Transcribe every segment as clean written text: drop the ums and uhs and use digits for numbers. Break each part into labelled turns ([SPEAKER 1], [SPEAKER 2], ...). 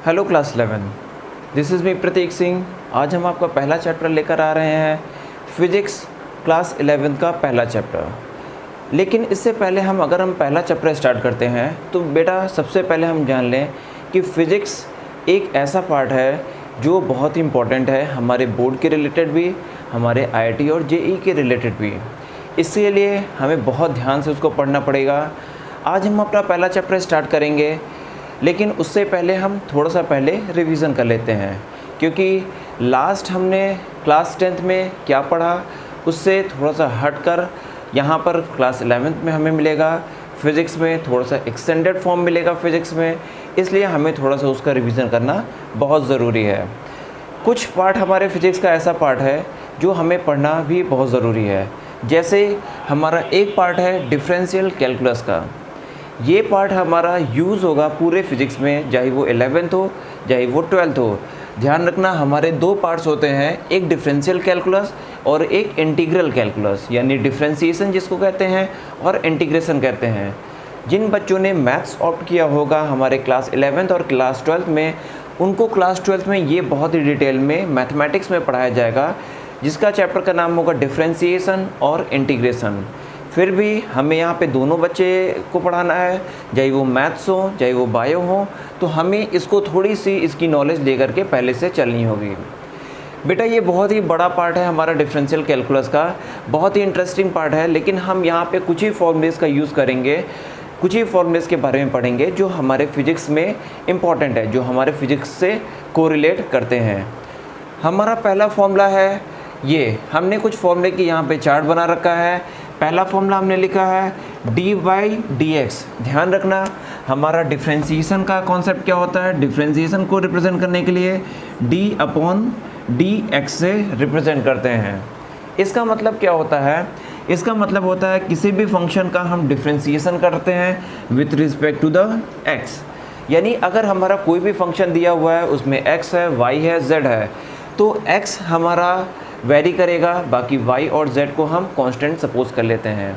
[SPEAKER 1] Hello class 11, this is me Prateek Singh. आज हम आपका पहला चैप्टर लेकर आ रहे हैं, फिज़िक्स क्लास 11 का पहला चैप्टर। लेकिन इससे पहले अगर हम पहला चैप्टर स्टार्ट करते हैं तो बेटा सबसे पहले हम जान लें कि फ़िज़िक्स एक ऐसा पार्ट है जो बहुत ही इम्पॉर्टेंट है हमारे बोर्ड के रिलेटेड भी, हमारे IIT और JEE के रिलेटेड भी। इसके लिए हमें बहुत ध्यान से उसको पढ़ना पड़ेगा। आज हम अपना पहला चैप्टर स्टार्ट करेंगे, लेकिन उससे पहले हम थोड़ा सा पहले रिवीजन कर लेते हैं, क्योंकि लास्ट हमने क्लास 10th में क्या पढ़ा उससे थोड़ा सा हटकर यहाँ पर क्लास 11th में हमें मिलेगा। फ़िज़िक्स में थोड़ा सा एक्सटेंडेड फॉर्म मिलेगा फ़िज़िक्स में, इसलिए हमें थोड़ा सा उसका रिवीजन करना बहुत ज़रूरी है। कुछ पार्ट हमारे फ़िज़िक्स का ऐसा पार्ट है जो हमें पढ़ना भी बहुत ज़रूरी है। जैसे हमारा एक पार्ट है डिफरेंशियल कैलकुलस का। ये पार्ट हमारा यूज़ होगा पूरे फिज़िक्स में, चाहे वो 11th हो चाहे वो 12th हो। ध्यान रखना हमारे दो पार्ट्स होते हैं, एक डिफरेंशियल कैलकुलस और एक इंटीग्रल कैलकुलस, यानी डिफरेंशिएशन जिसको कहते हैं और इंटीग्रेशन कहते हैं। जिन बच्चों ने मैथ्स ऑप्ट किया होगा हमारे क्लास 11th और क्लास 12th में, उनको क्लास 12th में ये बहुत ही डिटेल में मैथमेटिक्स में पढ़ाया जाएगा, जिसका चैप्टर का नाम होगा डिफरेंशिएशन और इंटीग्रेशन। फिर भी हमें यहाँ पे दोनों बच्चे को पढ़ाना है, चाहे वो मैथ्स हो चाहे वो बायो हो, तो हमें इसको थोड़ी सी इसकी नॉलेज लेकर के पहले से चलनी होगी। बेटा ये बहुत ही बड़ा पार्ट है हमारा डिफरेंशियल कैलकुलस का, बहुत ही इंटरेस्टिंग पार्ट है। लेकिन हम यहाँ पे कुछ ही फॉर्मूलेस का यूज़ करेंगे, कुछ ही फॉर्मूलेस के बारे में पढ़ेंगे जो हमारे फिज़िक्स में इम्पॉर्टेंट है, जो हमारे फिज़िक्स से कोरिलेट करते हैं। हमारा पहला फॉर्मूला है ये, हमने कुछ फॉर्मूले की यहाँ पे चार्ट बना रखा है। पहला फॉर्मूला हमने लिखा है dy/dx। ध्यान रखना हमारा डिफरेंशिएशन का कॉन्सेप्ट क्या होता है, डिफरेंशिएशन को रिप्रेजेंट करने के लिए d/dx से रिप्रेजेंट करते हैं। इसका मतलब क्या होता है, इसका मतलब होता है किसी भी फंक्शन का हम डिफरेंशिएशन करते हैं with respect to the x। यानी अगर हमारा कोई भी फंक्शन दिया हुआ है, उसमें x है, y है, z है, तो x हमारा वेरी करेगा, बाकी y और z को हम कांस्टेंट सपोज कर लेते हैं।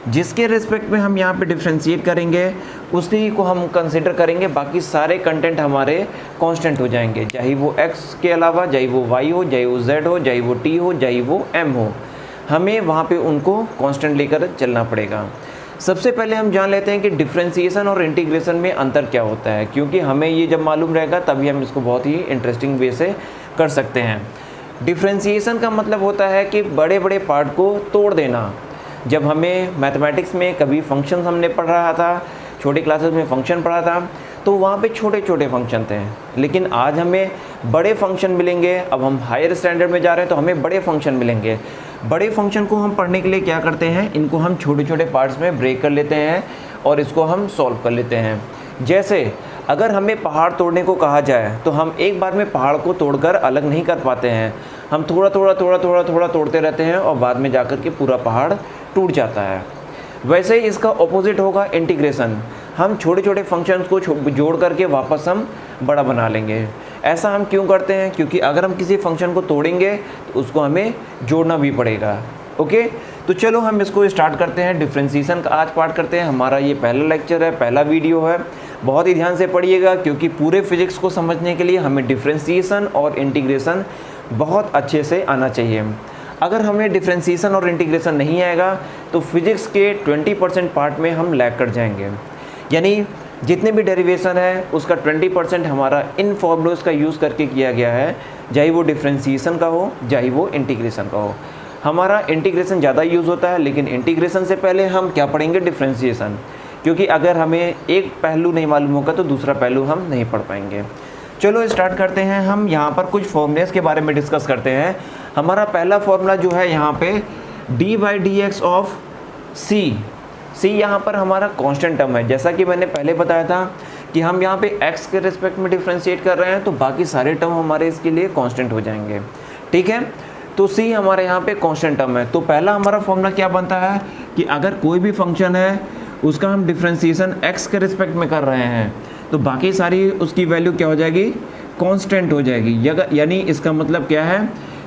[SPEAKER 1] जिसके रिस्पेक्ट में हम यहाँ पे डिफ्रेंशिएट करेंगे उसी को हम कंसिडर करेंगे, बाकी सारे कंटेंट हमारे कांस्टेंट हो जाएंगे, चाहे वो x के अलावा, चाहे वो y हो, चाहे वो z हो, चाहे वो t हो, चाहे वो m हो, हमें वहाँ पे उनको कांस्टेंट लेकर चलना पड़ेगा। सबसे पहले हम जान लेते हैं कि डिफरेंशिएशन और इंटीग्रेशन में अंतर क्या होता है, क्योंकि हमें ये जब मालूम रहेगा तभी हम इसको बहुत ही इंटरेस्टिंग वे से कर सकते हैं। डिफरेंशिएशन का मतलब होता है कि बड़े बड़े पार्ट को तोड़ देना। जब हमें मैथमेटिक्स में कभी फंक्शन हमने पढ़ रहा था, छोटी क्लासेस में फंक्शन पढ़ा था, तो वहाँ पे छोटे छोटे फंक्शन थे, लेकिन आज हमें बड़े फंक्शन मिलेंगे। अब हम हायर स्टैंडर्ड में जा रहे हैं तो हमें बड़े फंक्शन मिलेंगे। बड़े फंक्शन को हम पढ़ने के लिए क्या करते हैं, इनको हम छोटे छोटे पार्ट्स में ब्रेक कर लेते हैं और इसको हम सॉल्व कर लेते हैं। जैसे अगर हमें पहाड़ तोड़ने को कहा जाए तो हम एक बार में पहाड़ को तोड़कर अलग नहीं कर पाते हैं, हम थोड़ा थोड़ा तोड़ते रहते हैं और बाद में जाकर के पूरा पहाड़ टूट जाता है। वैसे ही इसका ऑपोजिट होगा इंटीग्रेशन। हम छोटे छोटे फंक्शंस को जोड़ करके वापस हम बड़ा बना लेंगे। ऐसा हम क्यों करते हैं, क्योंकि अगर हम किसी फंक्शन को तोड़ेंगे तो उसको हमें जोड़ना भी पड़ेगा। ओके, तो चलो हम इसको स्टार्ट करते हैं। डिफरेंशिएशन का आज पार्ट करते हैं। हमारा ये पहला लेक्चर है, पहला वीडियो है, बहुत ही ध्यान से पढ़िएगा, क्योंकि पूरे फिज़िक्स को समझने के लिए हमें डिफरेंशिएशन और इंटीग्रेशन बहुत अच्छे से आना चाहिए। अगर हमें डिफरेंशिएशन और इंटीग्रेशन नहीं आएगा तो फिज़िक्स के 20% पार्ट में हम लैग कर जाएंगे। यानी जितने भी डेरिवेशन है उसका 20% हमारा इन फॉर्मूलोज का यूज़ करके किया गया है, चाहे वो डिफरेंशिएशन का हो चाहे वो इंटीग्रेशन का हो। हमारा इंटीग्रेशन ज़्यादा यूज़ होता है, लेकिन इंटीग्रेशन से पहले हम क्या पढ़ेंगे, डिफरेंशिएशन, क्योंकि अगर हमें एक पहलू नहीं मालूम होगा तो दूसरा पहलू हम नहीं पढ़ पाएंगे। चलो स्टार्ट करते हैं। हम यहाँ पर कुछ फॉर्मूलेस के बारे में डिस्कस करते हैं। हमारा पहला फॉर्मूला जो है यहाँ पे d/dx ऑफ c यहाँ पर हमारा कांस्टेंट टर्म है। जैसा कि मैंने पहले बताया था कि हम यहाँ पे x के रिस्पेक्ट में डिफ्रेंशिएट कर रहे हैं, तो बाकी सारे टर्म हमारे इसके लिए कांस्टेंट हो जाएंगे। ठीक है, तो c हमारे यहाँ पे कांस्टेंट टर्म है। तो पहला हमारा फॉर्मूला क्या बनता है कि अगर कोई भी फंक्शन है उसका हम डिफ्रेंशिएशन x के रिस्पेक्ट में कर रहे हैं, तो बाकी सारी उसकी वैल्यू क्या हो जाएगी, कांस्टेंट हो जाएगी। यानी इसका मतलब क्या है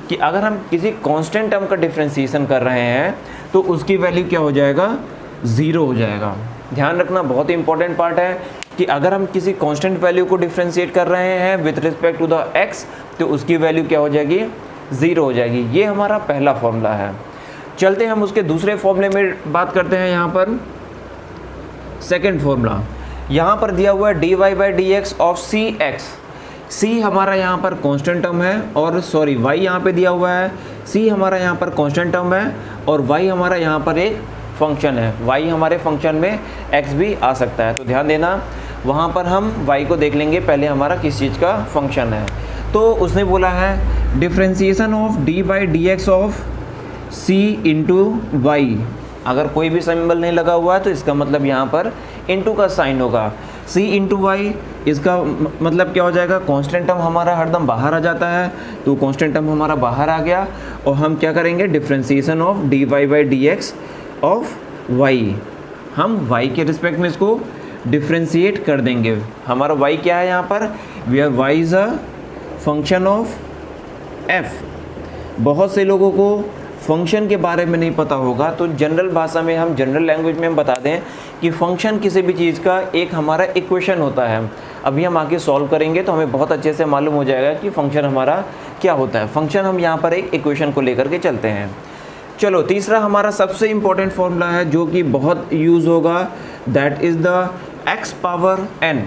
[SPEAKER 1] कि अगर हम किसी कांस्टेंट टर्म का डिफ्रेंशिएशन कर रहे हैं तो उसकी वैल्यू क्या हो जाएगा, 0 हो जाएगा। ध्यान रखना, बहुत ही इंपॉर्टेंट पार्ट है। कि अगर हम किसी कांस्टेंट वैल्यू को डिफ्रेंशिएट कर रहे हैं with respect to the X तो उसकी वैल्यू क्या हो जाएगी, 0 हो जाएगी। ये हमारा पहला फॉर्मूला है। चलते हैं हम उसके दूसरे फॉर्मूले में बात करते हैं। यहाँ पर सेकेंड फॉर्मूला यहाँ पर दिया हुआ है dy by D X of C X. C हमारा यहाँ पर कांस्टेंट टर्म है और सॉरी y यहाँ पे दिया हुआ है, c हमारा यहाँ पर कांस्टेंट टर्म है और y हमारा यहाँ पर एक फंक्शन है। y हमारे फंक्शन में x भी आ सकता है, तो ध्यान देना वहाँ पर हम y को देख लेंगे पहले हमारा किस चीज़ का फंक्शन है। तो उसने बोला है differentiation of D by D X of c into Y. अगर कोई भी सिंबल नहीं लगा हुआ है तो इसका मतलब यहाँ पर इंटू का साइन होगा। c इंटू वाई, इसका मतलब क्या हो जाएगा, कांस्टेंट टर्म हमारा हरदम बाहर आ जाता है, तो कांस्टेंट टर्म हमारा बाहर आ गया और हम क्या करेंगे, differentiation of D Y by D X of Y. हम y के रिस्पेक्ट में इसको डिफ्रेंशिएट कर देंगे। हमारा y क्या है यहाँ पर, where y is a function of f। बहुत से लोगों को फंक्शन के बारे में नहीं पता होगा, तो जनरल भाषा में हम जनरल लैंग्वेज में हम बता दें कि फंक्शन किसी भी चीज़ का एक हमारा इक्वेशन होता है। अभी हम आगे सॉल्व करेंगे तो हमें बहुत अच्छे से मालूम हो जाएगा कि फंक्शन हमारा क्या होता है। फंक्शन हम यहाँ पर एक इक्वेशन को लेकर के चलते हैं। चलो तीसरा हमारा सबसे इम्पोर्टेंट फॉर्मूला है जो कि बहुत यूज़ होगा, that is the x power n।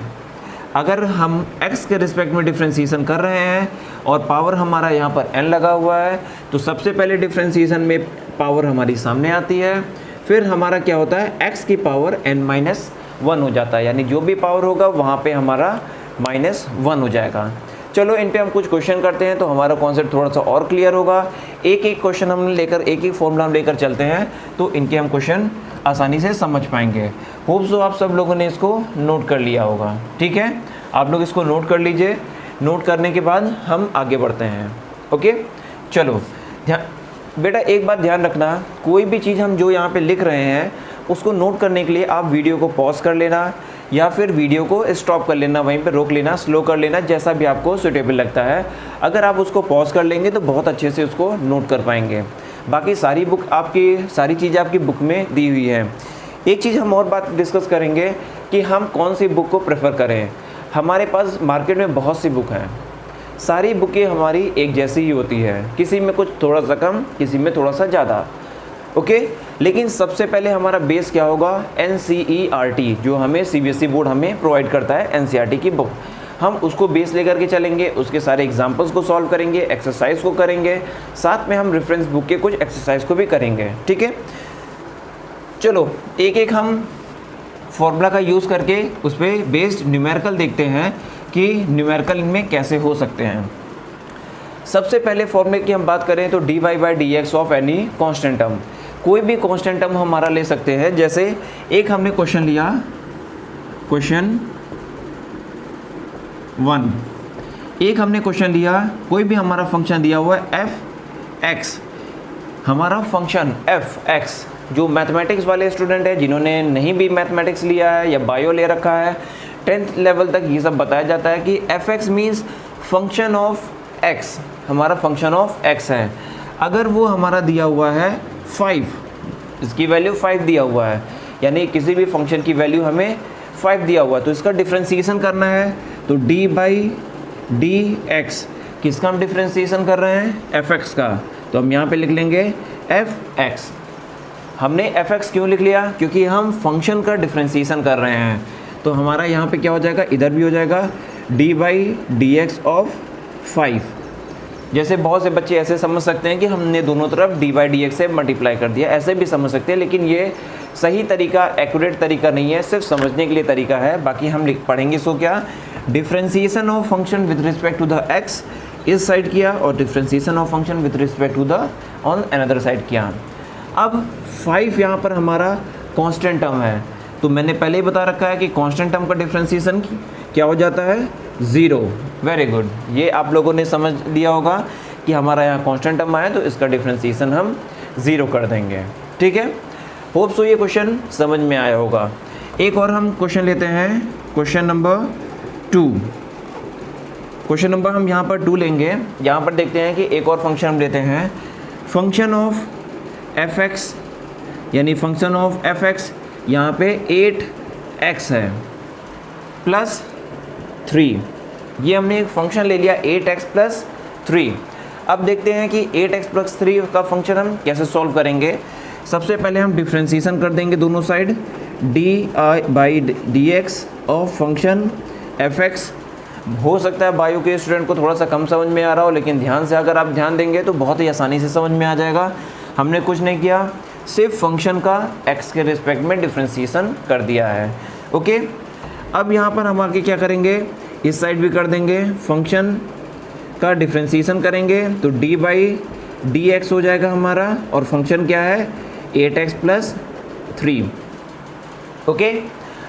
[SPEAKER 1] अगर हम x के रिस्पेक्ट में डिफ्रेंशिएशन कर रहे हैं और पावर हमारा यहाँ पर n लगा हुआ है, तो सबसे पहले डिफ्रेंशिएशन में पावर हमारी सामने आती है, फिर हमारा क्या होता है x की पावर n-1 हो जाता है, यानी जो भी पावर होगा वहाँ पे हमारा -1 हो जाएगा। चलो इन पे हम कुछ क्वेश्चन करते हैं तो हमारा कॉन्सेप्ट थोड़ा सा और क्लियर होगा। एक एक क्वेश्चन हम लेकर एक एक फॉर्मूला हम लेकर चलते हैं तो इनके हम क्वेश्चन आसानी से समझ पाएंगे। होप सो आप सब लोगों ने इसको नोट कर लिया होगा। ठीक है, आप लोग इसको नोट कर लीजिए। नोट करने के बाद हम आगे बढ़ते हैं। ओके, चलो बेटा एक बात ध्यान रखना, कोई भी चीज़ हम जो यहाँ पे लिख रहे हैं उसको नोट करने के लिए आप वीडियो को पॉज कर लेना या फिर वीडियो को स्टॉप कर लेना, वहीं पे रोक लेना, स्लो कर लेना, जैसा भी आपको सूटेबल लगता है। अगर आप उसको पॉज कर लेंगे तो बहुत अच्छे से उसको नोट कर पाएंगे। बाकी सारी चीज़ें आपकी बुक में दी हुई है। एक चीज़ हम और बात डिस्कस करेंगे कि हम कौन सी बुक को प्रेफर करें। हमारे पास मार्केट में बहुत सी बुक हैं, सारी बुकें हमारी एक जैसी ही होती है, किसी में कुछ थोड़ा सा कम, किसी में थोड़ा सा ज़्यादा। ओके, लेकिन सबसे पहले हमारा बेस क्या होगा, NCERT, जो हमें CBSE बोर्ड हमें प्रोवाइड करता है NCERT की बुक। हम उसको बेस लेकर के चलेंगे, उसके सारे एग्जाम्पल्स को सॉल्व करेंगे, एक्सरसाइज को करेंगे, साथ में हम रेफरेंस बुक के कुछ एक्सरसाइज को भी करेंगे। ठीक है, चलो एक एक हम फॉर्मूला का यूज़ करके उस पर बेस्ड न्यूमेरिकल देखते हैं कि न्यूमेरिकल में कैसे हो सकते हैं। सबसे पहले फॉर्मूले की हम बात करें तो dy by D X of any constant term. कोई भी कांस्टेंट टर्म हमारा ले सकते हैं। जैसे एक हमने क्वेश्चन लिया, क्वेश्चन 1, एक हमने क्वेश्चन लिया, कोई भी हमारा फंक्शन दिया हुआ है f(x), हमारा फंक्शन f(x), जो मैथमेटिक्स वाले स्टूडेंट है, जिन्होंने नहीं भी मैथमेटिक्स लिया है या बायो ले रखा है, 10th लेवल तक ये सब बताया जाता है कि f(x) means function of x, हमारा फंक्शन ऑफ x है। अगर वो हमारा दिया हुआ है 5, इसकी वैल्यू 5 दिया हुआ है, यानी किसी भी फंक्शन की वैल्यू हमें 5 दिया हुआ है, तो इसका डिफ्रेंशिएशन करना है। तो d बाई डी एक्स, किसका हम डिफ्रेंशिएशन कर रहे हैं, f(x) का, तो हम यहाँ पे लिख लेंगे f(x). हमने f(x) क्यों लिख लिया, क्योंकि हम फंक्शन का डिफ्रेंशिएशन कर रहे हैं। तो हमारा यहाँ पे क्या हो जाएगा, इधर भी हो जाएगा d by D X of 5। जैसे बहुत से बच्चे ऐसे समझ सकते हैं कि हमने दोनों तरफ dy बाई डी एक्स से मल्टीप्लाई कर दिया, ऐसे भी समझ सकते हैं, लेकिन ये सही तरीका, एक्यूरेट तरीका नहीं है, सिर्फ समझने के लिए तरीका है। बाकी हम पढ़ेंगे इसको क्या, differentiation of function with respect to the x इस साइड किया और differentiation of function with respect to the on another side किया। अब 5 यहाँ पर हमारा कांस्टेंट टर्म है, तो मैंने पहले ही बता रखा है कि कांस्टेंट टर्म का डिफ्रेंशिएशन क्या हो जाता है, 0। वेरी गुड, ये आप लोगों ने समझ लिया होगा कि हमारा यहाँ कांस्टेंट टर्म आया तो इसका डिफ्रेंशिएशन हम 0 कर देंगे। ठीक है, होप सो ये क्वेश्चन समझ में आया होगा। एक और हम क्वेश्चन लेते हैं, क्वेश्चन नंबर 2। क्वेश्चन नंबर हम यहाँ पर 2 लेंगे। यहाँ पर देखते हैं कि एक और फंक्शन हम लेते हैं, फंक्शन ऑफ f(x), यानी फंक्शन ऑफ f(x) यहाँ पे 8x है। प्लस 3। ये हमने एक फंक्शन ले लिया 8x प्लस 3। अब देखते हैं कि 8x प्लस 3 का फंक्शन हम कैसे सॉल्व करेंगे। सबसे पहले हम डिफ्रेंसीसन कर देंगे दोनों side, dy/dx of function fx। हो सकता है बायो के स्टूडेंट को थोड़ा सा कम समझ में आ रहा हो, लेकिन ध्यान से अगर आप ध्यान देंगे तो बहुत ही आसानी से समझ में आ जाएगा। हमने कुछ नहीं किया, सिर्फ फंक्शन का x के रिस्पेक्ट में डिफ्रेंसीसन कर दिया है। ओके, अब यहाँ पर हम आगे क्या करेंगे, इस साइड भी कर देंगे, फंक्शन का डिफ्रेंसीसन करेंगे तो dy/dx हो जाएगा हमारा, और फंक्शन क्या है 8x प्लस 3। ओके,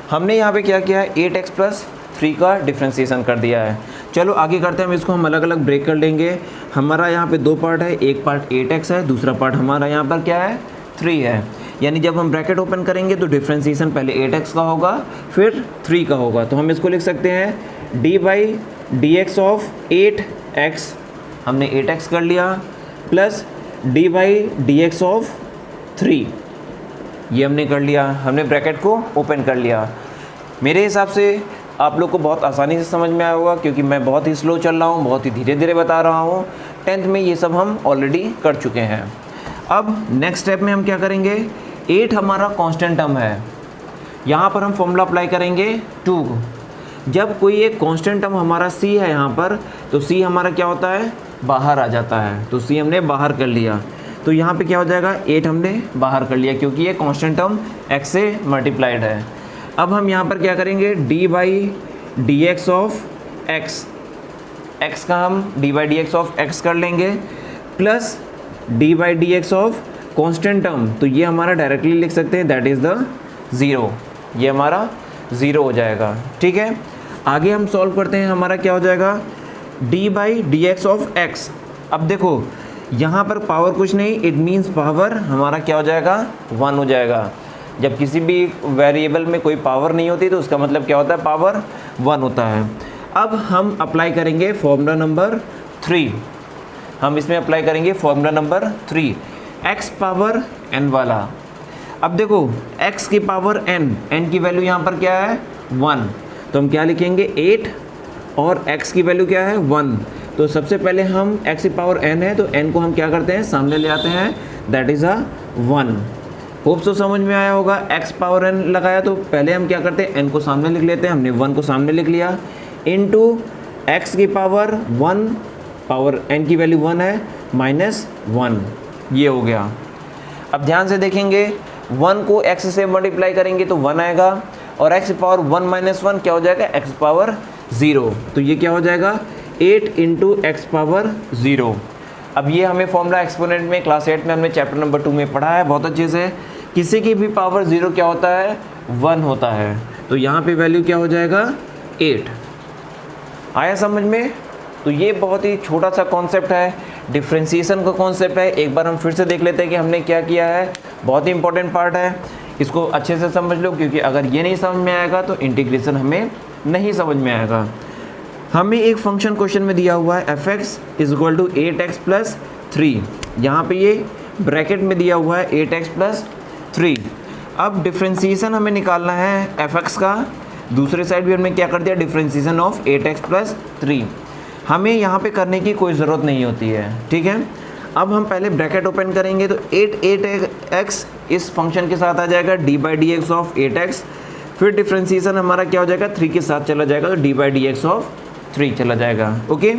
[SPEAKER 1] हमने यहाँ पे क्या किया है 8x प्लस 3 का डिफ्रेंसीसन कर दिया है। चलो आगे करते हैं, हम इसको हम अलग अलग ब्रेक कर लेंगे। हमारा यहाँ पे दो पार्ट है, एक पार्ट 8x है, दूसरा पार्ट हमारा यहाँ पर क्या है 3 है। यानी जब हम ब्रैकेट ओपन करेंगे तो डिफ्रेंसीसन पहले 8x का होगा फिर 3 का होगा। तो हम इसको लिख सकते हैं dy/dx ऑफ 8x, हमने 8x कर लिया, प्लस dy/dx ऑफ 3, ये हमने कर लिया, हमने ब्रैकेट को ओपन कर लिया। मेरे हिसाब से आप लोग को बहुत आसानी से समझ में आया होगा, क्योंकि मैं बहुत ही स्लो चल रहा हूँ, बहुत ही धीरे धीरे बता रहा हूँ। 10th में ये सब हम ऑलरेडी कर चुके हैं। अब नेक्स्ट स्टेप में हम क्या करेंगे, 8 हमारा कांस्टेंट टर्म है, यहाँ पर हम फॉर्मूला अप्लाई करेंगे 2। जब कोई एक कांस्टेंट टर्म हमारा c है यहाँ पर, तो c हमारा क्या होता है बाहर आ जाता है, तो c हमने बाहर कर लिया। तो यहाँ पे क्या हो जाएगा 8 हमने बाहर कर लिया, क्योंकि ये कांस्टेंट टर्म x से मल्टीप्लाइड है। अब हम यहाँ पर क्या करेंगे dy/dx ऑफ x का हम dy/dx ऑफ x कर लेंगे, plus dy/dx of constant term, तो ये हमारा डायरेक्टली लिख सकते हैं दैट इज़ द 0, ये हमारा 0 हो जाएगा। ठीक है, आगे हम सॉल्व करते हैं, हमारा क्या हो जाएगा dy/dx ऑफ x। अब देखो यहाँ पर पावर कुछ नहीं, इट मीन्स पावर हमारा क्या हो जाएगा 1 हो जाएगा। जब किसी भी वेरिएबल में कोई पावर नहीं होती तो उसका मतलब क्या होता है पावर 1 होता है। अब हम अप्लाई करेंगे फॉर्मूला नंबर 3, हम इसमें अप्लाई करेंगे formula number 3, x power n वाला। अब देखो x की पावर n की वैल्यू यहाँ पर क्या है 1, तो हम क्या लिखेंगे 8 और x की वैल्यू क्या है 1। तो सबसे पहले हम x की पावर n है तो n को हम क्या करते हैं सामने ले आते हैं, दैट इज़ 1। होप तो समझ में आया होगा। x पावर n लगाया तो पहले हम क्या करते हैं n को सामने लिख लेते हैं, हमने 1 को सामने लिख लिया, इनटू x की पावर 1, पावर n की वैल्यू 1 है, -1, ये हो गया। अब ध्यान से देखेंगे 1 को x से मल्टीप्लाई करेंगे तो 1 आएगा, और x पावर 1 - 1 क्या हो जाएगा x पावर 0, तो ये क्या हो जाएगा 8 इंटू x पावर 0। अब ये हमें फॉर्मूला एक्सपोनेंट में क्लास 8 में हमने चैप्टर नंबर 2 में पढ़ा है बहुत अच्छे से। किसी की भी पावर 0 क्या होता है 1 होता है, तो यहाँ पे वैल्यू क्या हो जाएगा 8। आया समझ में? तो ये बहुत ही छोटा सा कॉन्सेप्ट है, डिफ्रेंसीसन का कॉन्सेप्ट है। एक बार हम फिर से देख लेते हैं कि हमने क्या किया है, बहुत ही इंपॉर्टेंट पार्ट है, इसको अच्छे से समझ लो, क्योंकि अगर ये नहीं समझ में आएगा तो इंटीग्रेशन हमें नहीं समझ में आएगा। हमें एक फंक्शन क्वेश्चन में दिया हुआ है fx = 8x प्लस 3, यहाँ पे ये ब्रैकेट में दिया हुआ है 8x प्लस 3। अब डिफ्रेंसीसन हमें निकालना है fx का, दूसरे साइड भी हमने क्या कर दिया डिफ्रेंसीसन ऑफ 8x प्लस 3। हमें यहाँ पे करने की कोई ज़रूरत नहीं होती है, ठीक है। अब हम पहले ब्रैकेट ओपन करेंगे तो 8x इस फंक्शन के साथ आ जाएगा dy/dx ऑफ 8x, फिर डिफ्रेंसीसन हमारा क्या हो जाएगा 3 के साथ चला जाएगा तो dy/dx ऑफ 3 चला जाएगा। ओके,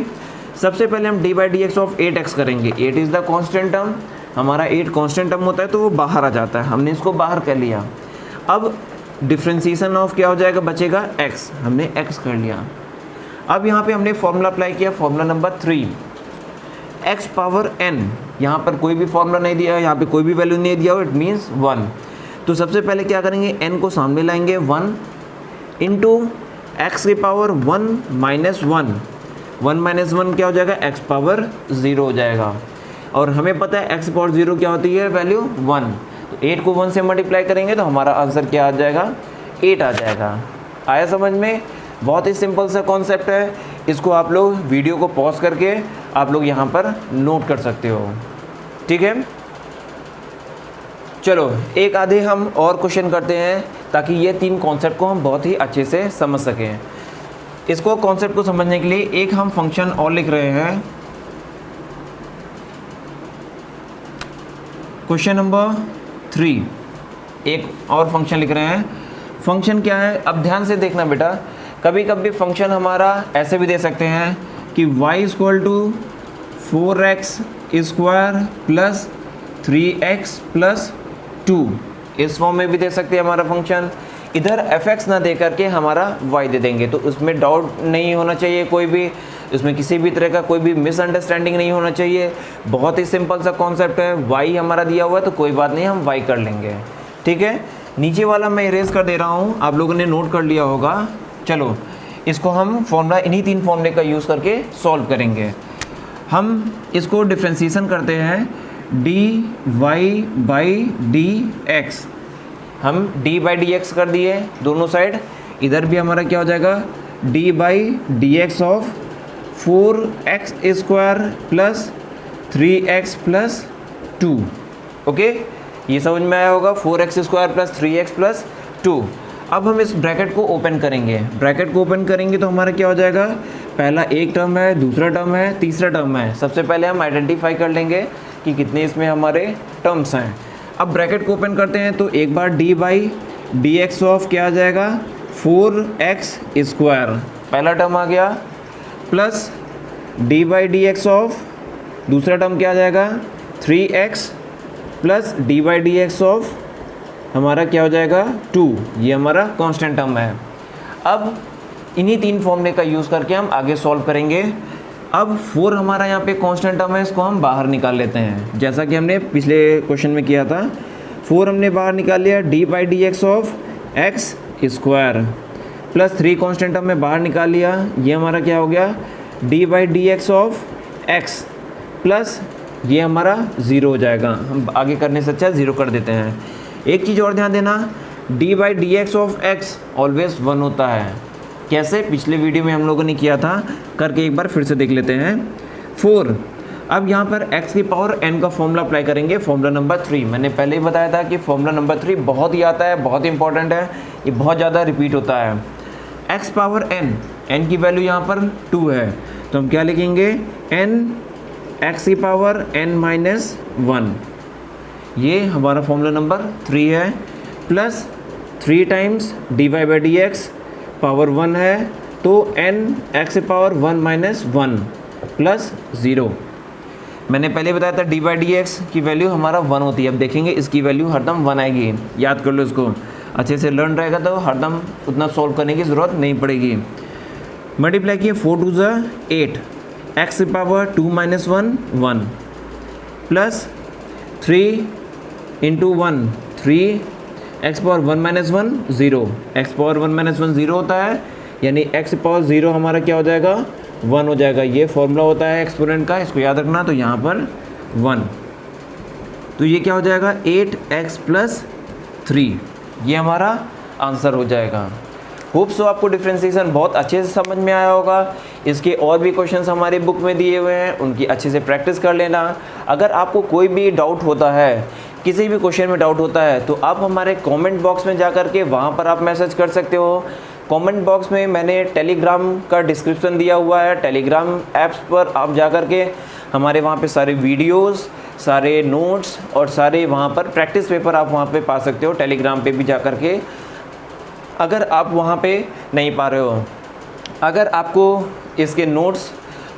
[SPEAKER 1] सबसे पहले हम dy/dx ऑफ 8x करेंगे। 8 इज़ द कांस्टेंट टर्म, हमारा 8 कांस्टेंट टर्म होता है तो वो बाहर आ जाता है, हमने इसको बाहर कर लिया। अब डिफ्रेंसीसन ऑफ क्या हो जाएगा बचेगा x, हमने x कर लिया। अब यहाँ पे हमने फॉर्मूला अप्लाई किया, formula number 3, x power n, यहाँ पर कोई भी फॉर्मूला नहीं दिया, यहाँ पे कोई भी वैल्यू नहीं दिया हो, इट मीन्स 1। तो सबसे पहले क्या करेंगे n को सामने लाएंगे 1 इंटू x की पावर 1 - 1, 1 - 1 क्या हो जाएगा x पावर 0 हो जाएगा। और हमें पता है x पावर 0 क्या होती है वैल्यू 1, तो 8 को 1 से मल्टीप्लाई करेंगे तो हमारा आंसर क्या आ जाएगा 8 आ जाएगा। आया समझ में? बहुत ही सिंपल सा कॉन्सेप्ट है, इसको आप लोग वीडियो को पॉज करके आप लोग यहाँ पर नोट कर सकते हो, ठीक है। चलो एक आधे हम और क्वेश्चन करते हैं ताकि ये 3 कॉन्सेप्ट को हम बहुत ही अच्छे से समझ सकें। इसको कॉन्सेप्ट को समझने के लिए एक हम फंक्शन और लिख रहे हैं। क्वेश्चन नंबर 3 एक और फंक्शन लिख रहे हैं। फंक्शन क्या है, अब ध्यान से देखना बेटा। कभी कभी फंक्शन हमारा ऐसे भी दे सकते हैं कि y equal to 4x square plus 3x plus 2, इस फॉर्म में भी दे सकते हैं हमारा फंक्शन। इधर fx ना दे करके हमारा y दे देंगे, तो उसमें डाउट नहीं होना चाहिए कोई भी, इसमें किसी भी तरह का कोई भी मिसअंडरस्टैंडिंग नहीं होना चाहिए। बहुत ही सिंपल सा कॉन्सेप्ट है। y हमारा दिया हुआ है तो कोई बात नहीं, हम y कर लेंगे, ठीक है। नीचे वाला मैं इरेज कर दे रहा हूँ, आप लोगों ने नोट कर लिया होगा। चलो इसको हम फॉर्मूला, इन्हीं 3 फॉर्मूले का यूज़ करके सॉल्व करेंगे। हम इसको डिफ्रेंसिएशन करते हैं dy बाई dx। हम d बाई डी एक्स कर दिए दोनों साइड। इधर भी हमारा क्या हो जाएगा, d by D X of 4x square plus 3x plus 2। Okay, ये समझ में आया होगा, 4x square plus 3x plus 2। अब हम इस ब्रैकेट को ओपन करेंगे। ब्रैकेट को ओपन करेंगे तो हमारा क्या हो जाएगा, पहला एक टर्म है, दूसरा टर्म है, तीसरा टर्म है। सबसे पहले हम आइडेंटिफाई कर लेंगे कि कितने इसमें हमारे टर्म्स हैं। अब ब्रैकेट को ओपन करते हैं तो एक बार d by D X of क्या आ जाएगा, 4x स्क्वायर, पहला टर्म आ गया, plus d by D X of दूसरा टर्म क्या आ जाएगा, 3x plus d by D X of हमारा क्या हो जाएगा, 2। ये हमारा कांस्टेंट टर्म है। अब इन्हीं 3 फॉर्मूले का यूज़ करके हम आगे सॉल्व करेंगे। अब 4 हमारा यहाँ पे कांस्टेंट टर्म है, इसको हम बाहर निकाल लेते हैं, जैसा कि हमने पिछले क्वेश्चन में किया था। 4 हमने बाहर निकाल लिया, d by D X of x square plus 3 constant term में बाहर निकाल लिया। ये हमारा क्या हो गया, d by D X of x plus ये हमारा 0 हो जाएगा। हम आगे करने से अच्छा 0 कर देते हैं। एक चीज़ और ध्यान देना, d by D X of x always 1 होता है। कैसे, पिछले वीडियो में हम लोगों ने किया था, करके एक बार फिर से देख लेते हैं। 4, अब यहाँ पर x की पावर n का फॉर्मूला अप्लाई करेंगे, फॉर्मूला नंबर 3। मैंने पहले ही बताया था कि फॉर्मूला नंबर 3 बहुत ही आता है, बहुत ही इंपॉर्टेंट है, ये बहुत ज़्यादा रिपीट होता है। x पावर n की वैल्यू यहाँ पर 2 है, तो हम क्या लिखेंगे, n x की पावर n माइनस 1, ये हमारा फॉर्मूला नंबर 3 है, plus 3 times dy by D x power 1 है, तो n x power 1 minus 1 plus 0। मैंने पहले बताया था d बाई डी एक्स की वैल्यू हमारा 1 होती है। अब देखेंगे इसकी वैल्यू हरदम 1 आएगी, याद कर लो इसको, अच्छे से लर्न रहेगा तो हरदम उतना सॉल्व करने की ज़रूरत नहीं पड़ेगी। मल्टीप्लाई किए 4 2 ज़ा 8, x power 2 minus 1 1 plus 3 into 1 3, x power 1 minus 1 0, x power 1 minus 1 0 होता है, यानी x पावर 0 हमारा क्या हो जाएगा, 1 हो जाएगा। ये फॉर्मूला होता है एक्सपोनेंट का, इसको याद रखना। तो यहाँ पर 1, तो ये क्या हो जाएगा, 8x प्लस 3, ये हमारा आंसर हो जाएगा। होप सो आपको डिफ्रेंसिएशन बहुत अच्छे से समझ में आया होगा। इसके और भी क्वेश्चंस हमारे बुक में दिए हुए हैं, उनकी अच्छे से प्रैक्टिस कर लेना। अगर आपको कोई भी डाउट होता है, किसी भी क्वेश्चन में डाउट होता है, तो आप हमारे कमेंट बॉक्स में जा कर के वहाँ पर आप मैसेज कर सकते हो। कमेंट बॉक्स में मैंने टेलीग्राम का डिस्क्रिप्शन दिया हुआ है, टेलीग्राम ऐप्स पर आप जा कर के हमारे वहाँ पे सारे वीडियोस, सारे नोट्स और सारे वहाँ पर प्रैक्टिस पेपर आप वहाँ पे पा सकते हो, टेलीग्राम पे भी जा कर के, अगर आप वहाँ पे नहीं पा रहे हो। अगर आपको इसके नोट्स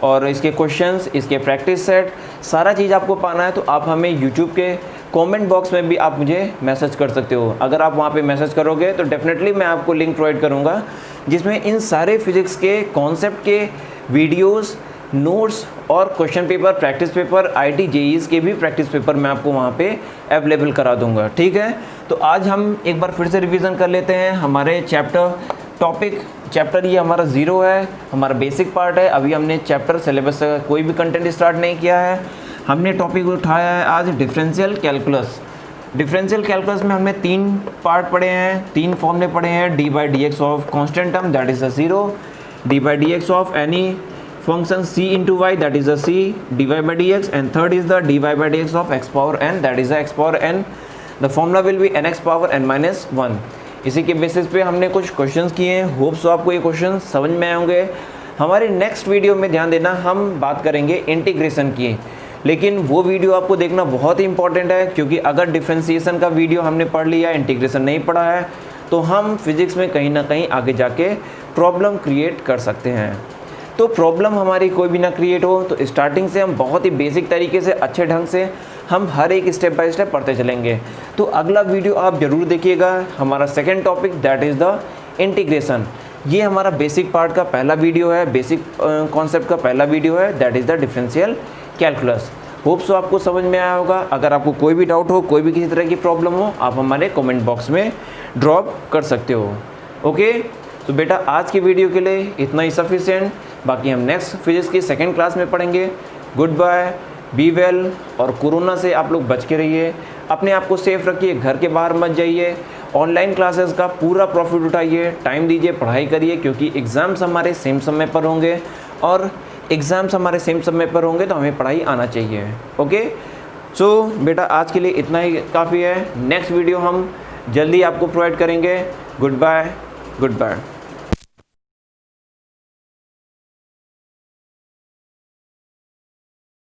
[SPEAKER 1] और इसके क्वेश्चंस, इसके प्रैक्टिस सेट, सारा चीज़ आपको पाना है, तो आप हमें यूट्यूब के कमेंट बॉक्स में भी आप मुझे मैसेज कर सकते हो। अगर आप वहाँ पे मैसेज करोगे तो डेफिनेटली मैं आपको लिंक प्रोवाइड करूँगा, जिसमें इन सारे फिज़िक्स के कॉन्सेप्ट के वीडियोस, नोट्स और question paper, practice paper, IIT JEE के भी प्रैक्टिस पेपर मैं आपको वहाँ पे अवेलेबल करा दूँगा, ठीक है। तो आज हम एक बार फिर से रिवीजन कर लेते हैं हमारे चैप्टर ये हमारा 0 है, हमारा बेसिक पार्ट है। अभी हमने चैप्टर सिलेबस का कोई भी कंटेंट स्टार्ट नहीं किया है। हमने टॉपिक उठाया है आज डिफरेंशियल कैलकुलस। डिफरेंशियल कैलकुलस में हमने 3 पार्ट पढ़े हैं, 3 फॉर्मूले पढ़े हैं। d by D X of constant term that is a 0, d by D X of any function c into y that is a c dy by dx, and third is the dy by dx of x power n that is a x power n the formula will be nx power n minus 1। इसी के basis पे हमने कुछ questions किए हैं, hope so आपको ये question समझ में आए होंगे। हमारे नेक्स्ट वीडियो में ध्यान देना, हम बात करेंगे इंटीग्रेशन की, लेकिन वो वीडियो आपको देखना बहुत ही इंपॉर्टेंट है, क्योंकि अगर डिफरेंशिएशन का वीडियो हमने पढ़ लिया, इंटीग्रेशन नहीं पढ़ा है, तो हम फिज़िक्स में कहीं ना कहीं आगे जाके प्रॉब्लम क्रिएट कर सकते हैं। तो प्रॉब्लम हमारी कोई भी ना क्रिएट हो, तो स्टार्टिंग से हम बहुत ही बेसिक तरीके से अच्छे ढंग से हम हर एक स्टेप बाय स्टेप पढ़ते चलेंगे। तो अगला वीडियो आप ज़रूर देखिएगा। हमारा second topic that is the integration. ये हमारा बेसिक पार्ट का पहला वीडियो है, बेसिक कॉन्सेप्ट का पहला वीडियो है, that is the differential calculus. Hope so आपको समझ में आया होगा। अगर आपको कोई भी डाउट हो, कोई भी किसी तरह की प्रॉब्लम हो, आप हमारे कमेंट बॉक्स में ड्रॉप कर सकते हो। ओके, तो बेटा आज की वीडियो के लिए इतना ही सफिशिएंट। बाकी हम नेक्स्ट फिजिक्स की सेकंड क्लास में पढ़ेंगे। गुड बाय, बी वेल, और कोरोना से आप लोग बच के रहिए, अपने आप को सेफ रखिए, घर के बाहर मत जाइए, ऑनलाइन क्लासेस का पूरा प्रॉफिट उठाइए, टाइम दीजिए, पढ़ाई करिए, क्योंकि एग्ज़ाम्स हमारे सेम समय पर होंगे, और एग्ज़ाम्स हमारे सेम समय पर होंगे तो हमें पढ़ाई आना चाहिए। ओके, सो बेटा आज के लिए इतना ही काफ़ी है। नेक्स्ट वीडियो हम जल्दी आपको प्रोवाइड करेंगे। Good bye, good bye.